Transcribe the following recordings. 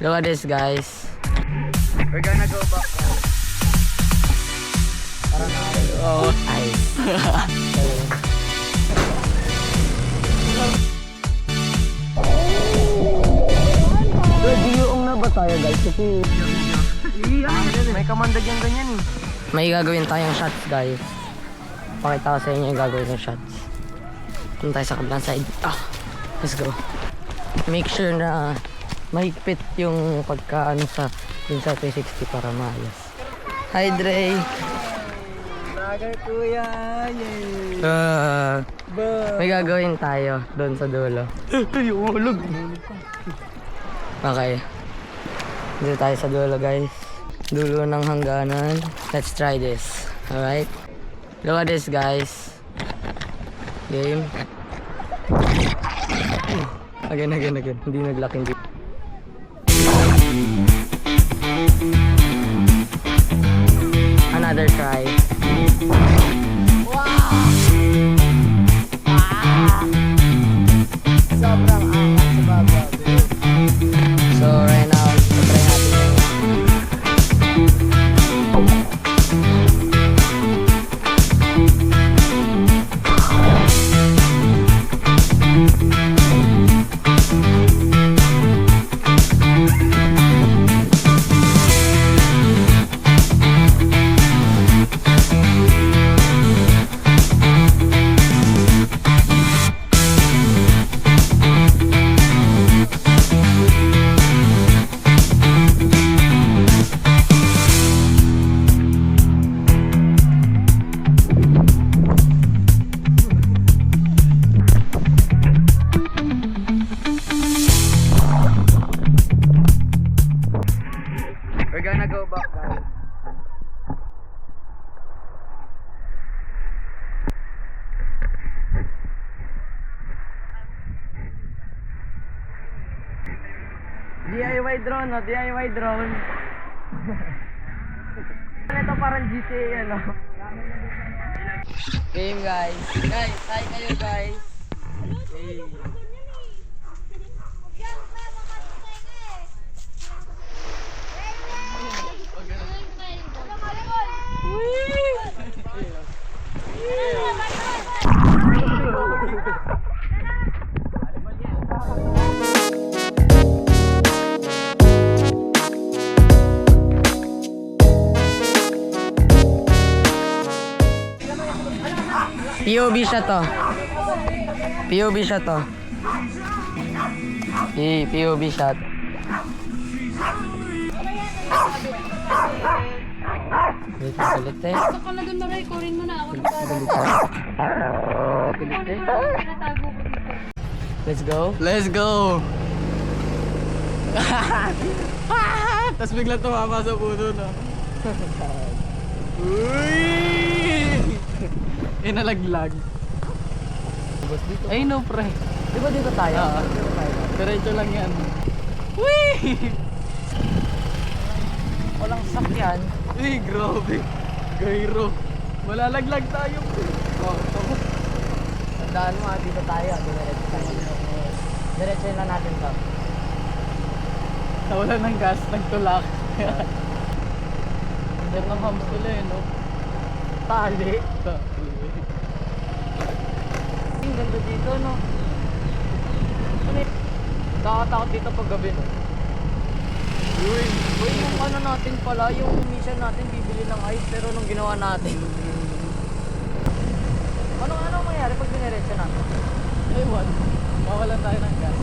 Look at this, guys. We're gonna go back. Parang Oo. ice. Yung na ba tayo guys? Kasi may kamandag yung ganyan eh. May gagawin tayong shots, guys. Pakita ko sa inyo yung gagawin ng shots. Punta tayo sa kabilang side. Let's go. Make sure na mahigpit yung pagkaano sa dun sa 360 para maayos. Hi, Dre. Vlogger kuya. Yay. May gagawin tayo doon sa dulo. Yung ulog. Okay. Dito tayo sa dulo, guys. Dulo ng hangganan. Let's try this. Alright? Look at this, guys. Game. Again. Hindi nag-lock, hindi. Another try. Sobrang angat sa baba. So right now, try natin. We're gonna go back guys. DIY drone, no? DIY drone. Ito parang GTA, ano? Game, guys. Guys, hi kayo, guys. Hey. POV siya to. POV siya to. POV shot. Wait, kulit eh. Gusto ko na dun na recording mo na ako. Kulit eh. Tinatago ko dito. Let's go. Let's go! Tapos bigla tumama sa puno, no? Uy! Inalaglag. Ay no, pre. Di ba dito tayo? Diretso lang yan. Uy! Walang sakyan. Uy, grabe. Gairo. Malalaglag tayo. Oh, tapos. Tandaan mo, dito tayo. Diretso tayo. Diretso na natin to. Nawala ng gas, nagtulak. Dito ng hams sila eh, no? Tali. Ang ganda dito, no? Ano yun? Nakakatakot dito pag gabi, no? Uy! Uy, yung ano natin pala, yung mission natin, bibili ng ice, pero nung ginawa natin. Ano mangyari pag diniretso natin? Ewan. Mawalan tayo ng gas.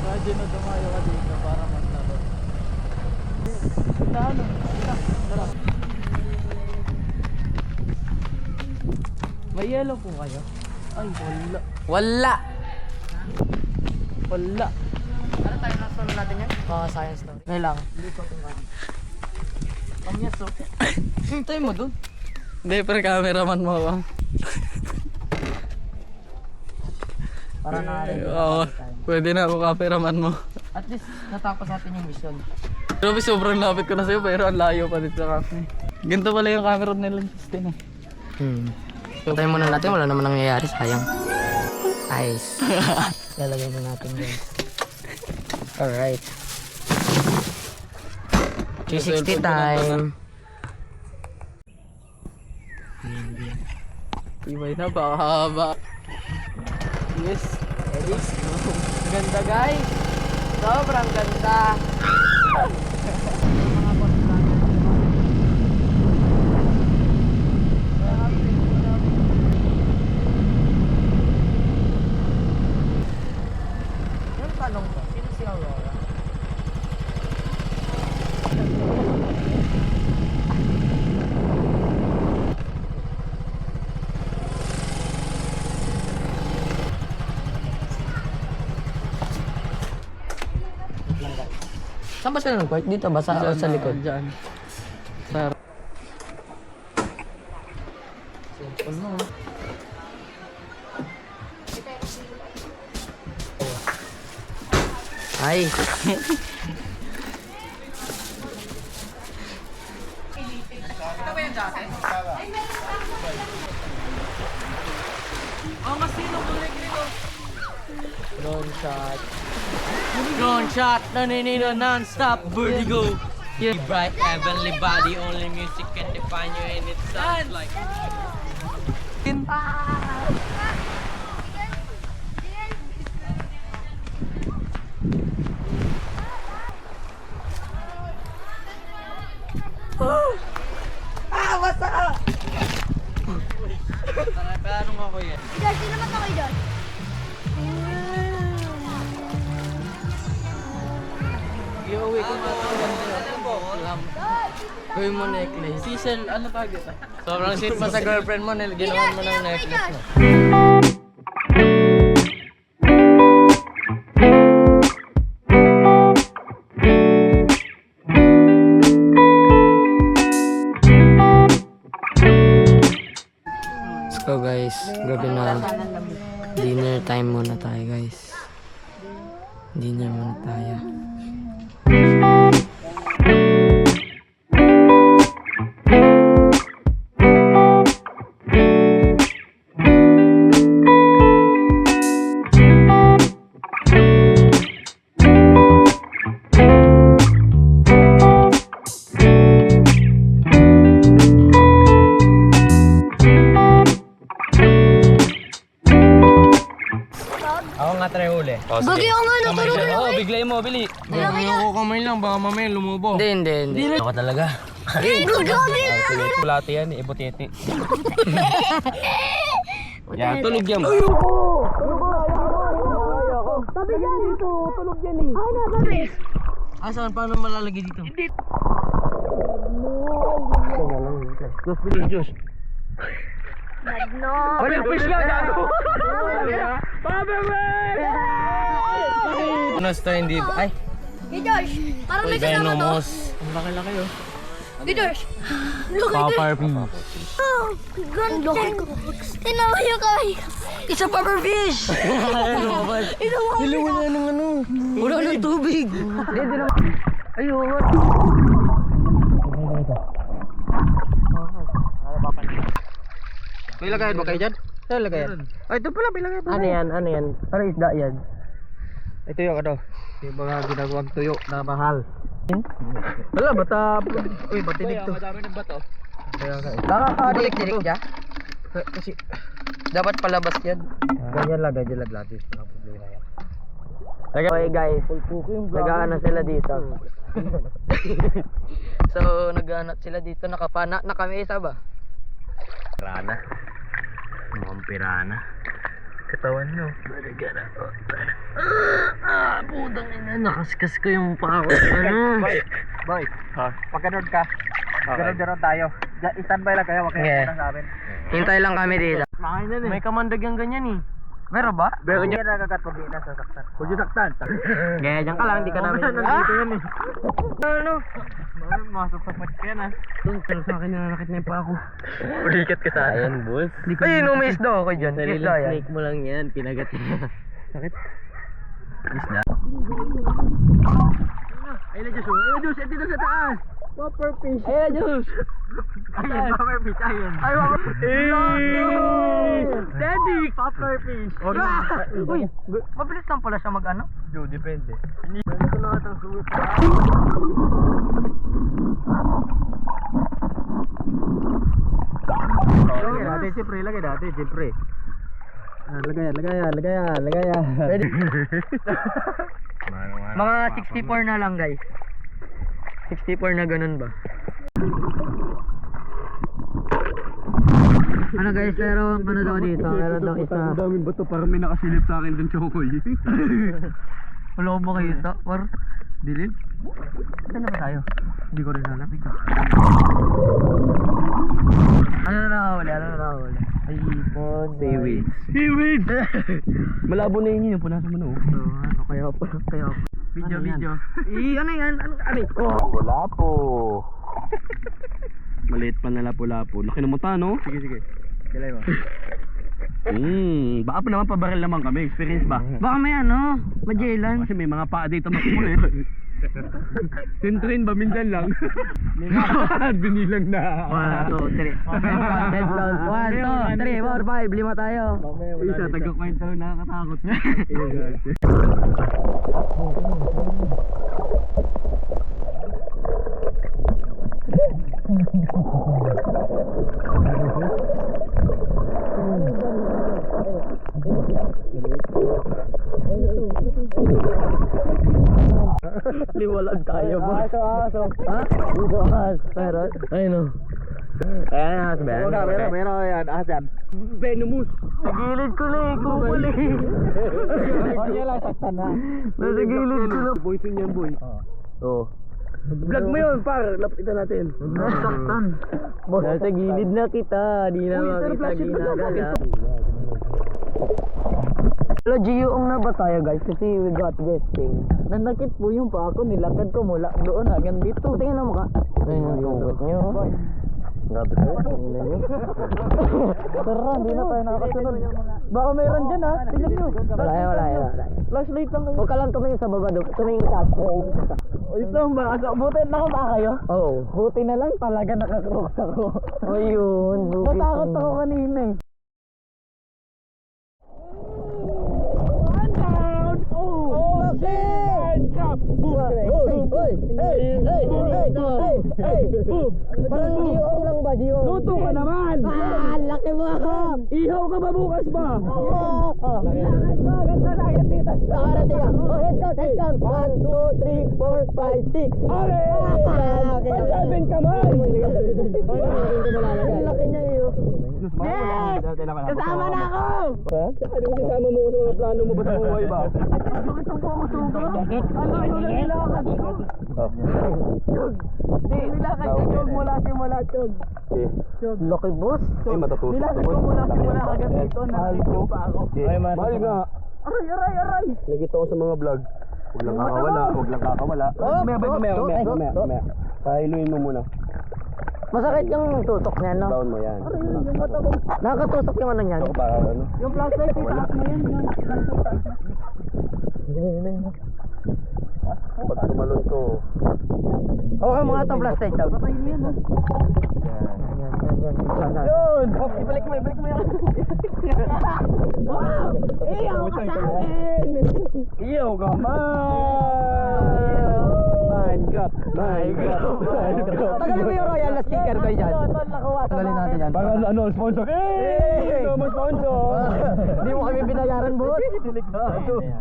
Imagine na dumayo ka dito para maglaro. Talo. Tara. May yellow po kayo? Ay, wala. Wala! Wala. Ano tayo nasunod natin yan? Science story. Ngayon lang. Ang yes, so. Hintay mo dun. Hindi, pero cameraman mo ako. Para na rin. Oo, pwede na ako cameraman mo. At least natapos natin yung mission. Grabe, sobrang lapit ko na sa'yo pero ang layo pa dito sa cafe. Ganito pala yung camera nila Justin. Patayin muna natin, wala naman nangyayari, sayang. Ice. Lalagay na natin guys. Alright. 360 time. Ibay na, baka haba. Yes. Let's go. Ganda guys. Sobrang ganda. Yung tanong ko, sino si Aurora? Saan ba sila nag-park? Dito ba? Sa likod? Diyan. Sa... Cellphone mo. Ay! Drone shot. Drone shot. Naninino non-stop. Vertigo. Yeah. Bright heavenly body, only music can define you, and it sounds like. Parang ako yan. Josh, sino naman ako, Josh? Iuwi ko na ito. Gawin mo necklace. Cecil, ano tawag ito? Sobrang sweet pa sa girlfriend mo, ginawan mo ng necklace mo. Let's go guys, gabi na. Dinner time muna tayo guys. Dinner muna tayo. Ako nga try huli. Bagay ako nga, natulog na. Oo, biglay mo, bili. Ayoko kamay lang, baka mamaya lumubo. Hindi. Ako talaga. Grabe! Kulati yan, ibutiti. Yan, tulog yan. Sabi ka dito, tulog yan eh. Ay, nasabi. Saan? Paano malalagay dito? Diyos, bili, Diyos. No. Wala, fish lang, gago. Ano sa hindi ba? Ay, Hey Josh, parang may kasama to. venomous. Ang laki-laki oh. Hey Josh. Look at Popper P. Oh, ganda. Tinawa yung kay. It's a puffer fish! Tinawa ng ano. Wala ng tubig. Hindi na. Ayun. May lagayan ba kayo dyan? Saan lagayan? Ay, ito pala, may lagayan pa. Ano yan? Para isda yan. Ito yung ano, yung mga ginagawang tuyo na mahal. Wala, bata. Uy, batinig to. Madami ng bato. Kaya ka eh. Nakakadirik-dirik niya? Kasi, Dapat palabas yan. ganyan lang latis. Walang problema yan. Okay guys, nag-aanap sila dito. So, nag-aanap sila dito. Nakapana na kami isa ba? Pirana. Mukhang pirana. Katawan nyo. Putang ina, nakaskas ko yung paa ko. Ano? Boy, pag ganun ka, ganun tayo. Stand by lang kayo, wag kayo Okay. muna sa amin. Hintay lang kami dito. May kamandag yung ganyan eh. Meron ba? Pero hindi nagagat pag di nasasaktan. Huwag yung saktan. Gaya dyan ka lang, di ka namin. Nandito yan eh. Ano? Masasakmat ka yan ah. Pero sa akin nanakit na yung paa ko. Ulikat ka sa akin. boss. Ayun, umisdo ako dyan. Isda yan. Snake mo lang yan, pinagat niya. Sakit. Isda. Ayun na Diyos, ito sa taas. Whopper fish. Ayun na Diyos. Ayun, Whopper fish, ayun. Ay, Whopper fish. Daddy, Whopper fish. Uy, mabilis lang pala siya mag-ano? Depende. Lagay natin, siyempre, lagay natin, siyempre. Lagayan. Ready? Mga 64 na lang guys. 64 na ganun ba? Ano guys, pero ano daw dito? Meron daw isa. Ang daming bato, parang may nakasilip sa akin dun, Chokoy. Wala ko makita. War, dilim? Saan na ba tayo? Hindi ko rin alam. Ano na nakawala? Ay, ipon. Seaweed! Malabo na yun, punasan mo na Ano kaya pa? Video. Ano yan? Ano? Lapu-lapu. Maliit pa na lapu-lapu. Laki ng mata, no? Sige. Kilay mo. Baka pa naman pabaril naman kami. Experience ba? Baka may ano? Magellan? Kasi may mga paa dito makulit. Train ba? Minsan lang. Binilang na. 1, 2, 3. 1, 2, 3, 4, 5. 5 tayo. Isa, taga-kwento lang, nakakatakot. Liwalag tayo ba? Aso. Ha? Bukas. Meron? Ayun o. Ayan, aso ba yan? Meron yan. Asan? Venomous. Sa gilid ko na eh. Kupuli. Kaya lang, saktan ha. Nasa gilid ko na. Poison yan, boy. Oo. Vlog mo yun, par. Lapitan natin. Nasaktan. Nasa gilid na kita. Di na makita ginagala. Wala, Giyong na ba tayo guys? Kasi we got guesting. Nanakit po yung pa ako. Nilakad ko mula doon hanggang dito. Tingnan na mukha. Ayun ang sugot nyo. Grabe kayo. Tara, hindi na tayo nakakasunod. Baka mayroon dyan ha. Tingnan nyo. Wala. Flashlight lang kayo. Huwag ka lang tumingin sa baba doon. Tumingin sa Ito lang ba? Buti nakaba kayo? Oo. Buti na lang talaga nakakrooks ako. Ayun. Natakot ako kanina eh. Parang Giyong lang ba, Giyong? Luto ka naman! Laki mo ako! Ihaw ka ba bukas ba? Lakad mo, ganda na yan dito. Nakarating yan. Oh, head count. 1, 2, 3, 4, 5, 6. Okay! Seven ka man! Ang laki niya iyo. Yes! Kasama na ako! Ano mo sasama mo sa mga plano mo ba sa buhay ba? Ano yung nilakad ko? Nilakad ko Chog mula Chog. Laki boss. Ay, matutusok. Nilakad ko mula hanggang dito. Nakikita pa ako. Mahal nga. Aray! Nakita ko sa mga vlog. Huwag lang kakawala. Mamaya. Pahiluin mo muna. Masakit yung tusok niya, no? Down mo yan. Yung mata ko. Nakakatusok yung ano niyan. Ako para ano? Yung flashlight, itaas mo yan. Yung flashlight. Pag tumalon ko. Okay, mga itong plastic daw. Patay mo yan. Yun! Ibalik mo yan. Wow! Iyaw ka sa akin! Iyaw ka man! My God! Tagalin mo yung royal na sticker ko dyan. Tagalin natin yan. Para ano, sponsor? Hey! Ito mo sponsor! Hindi mo kami binayaran, boss.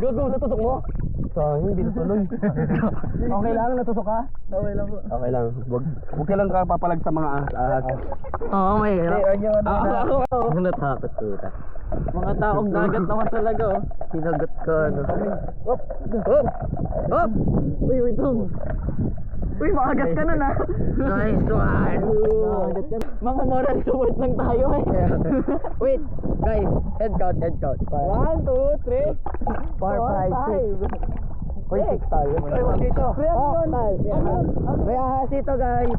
Gago, natusok mo? Sayang, hindi natuloy. Okay lang, natusok ka? Okay lang po. Okay lang. Huwag ka lang papalag sa mga ahas. Oo, may hirap. Ako natakot ko. Mga taong dagat naman talaga oh. Sinagot ko, ano. Hop! Uy, wait lang. Uy, makagat ka na na. Nice one. Mga moral support lang tayo eh. Wait, guys, head count. 1, 2, 3, 4, 5, 6. Uy, 6 tayo. Ay, wag dito. May ahas ito, guys.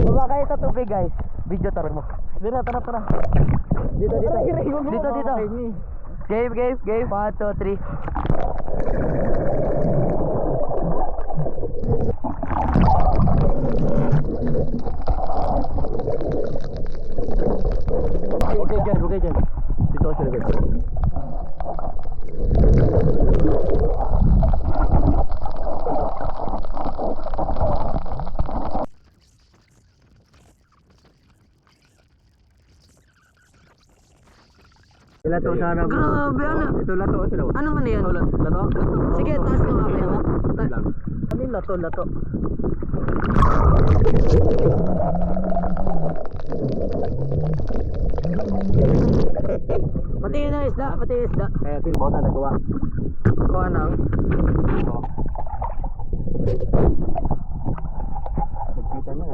Baba kayo sa tubig, guys. Video taro mo. Tara. Dito. Game. 1, 2, 3. Okay dyan. Dito ako sila guys. Lato sana. Grabe, ano? Ito lato sila. Ano man yan? Lato? Sige, taas ka nga kayo. Ano yung lato? Pati yun na isda, pati yung isda. Kaya silbot na nagawa. Kuha nang. Nagkita na.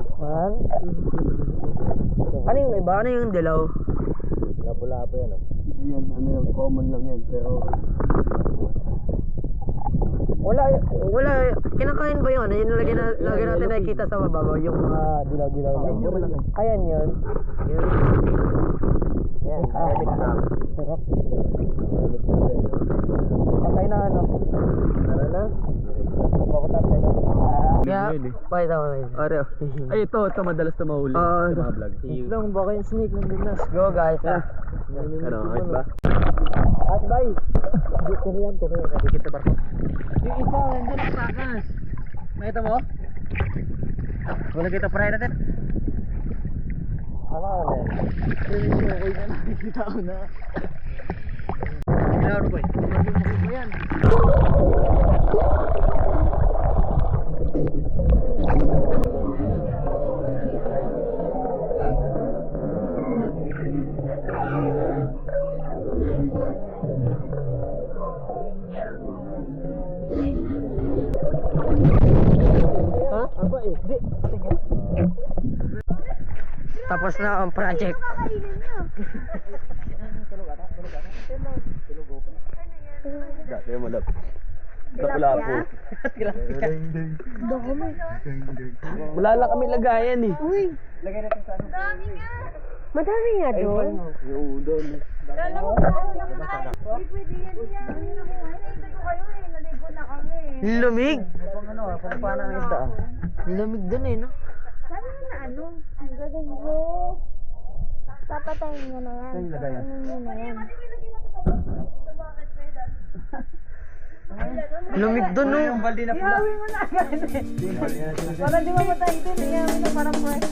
Ano yung iba? Ano yung dilaw? Lapo-lapo yan. Yan, ano yung common lang yan. Pero Wala, kinakain ba yun? Yun lagi natin nakikita sa mababaw, yung mga dilaw-dilaw. Ayan yun. Yan, sarap. Patay na ano? Tara na. Papatatay na. Yeah, pakita mo rin. Ay, ito madalas na mahuli sa mga vlog. Lang, baka yung snake nandun na. Let's go guys. Ano, ayos ba? At bye. Kukuyan. Dikit na barko. Yung isa, nandun sa takas. Nakita mo? Wala kita paray natin. Ano ka na? Okay na, nakikita ko na. Ano boy? Ano yan? Aba eh, di. Tapos na ang project. Dati mo lab. Lapo-lapo. Wala lang kami lagayan eh. Uy, Lagay natin sa ano? madami nga doon. Yung doon. Lala mo pa ako lang na. Hindi pwede yan yan. Nakita ko kayo eh. Naligo na kami. Lamig. Pang ano, pang paano ng isda ah. Lamig dun eh, no? Sabi mo na ano? Ang galing mo. Papatayin nyo na yan. Saan ilagay yan? Ano nyo na yan? Lamig dun, no? Yung balde na pula. Ihawin mo na agad eh. Para di mamatay din. Ihawin na parang fresh.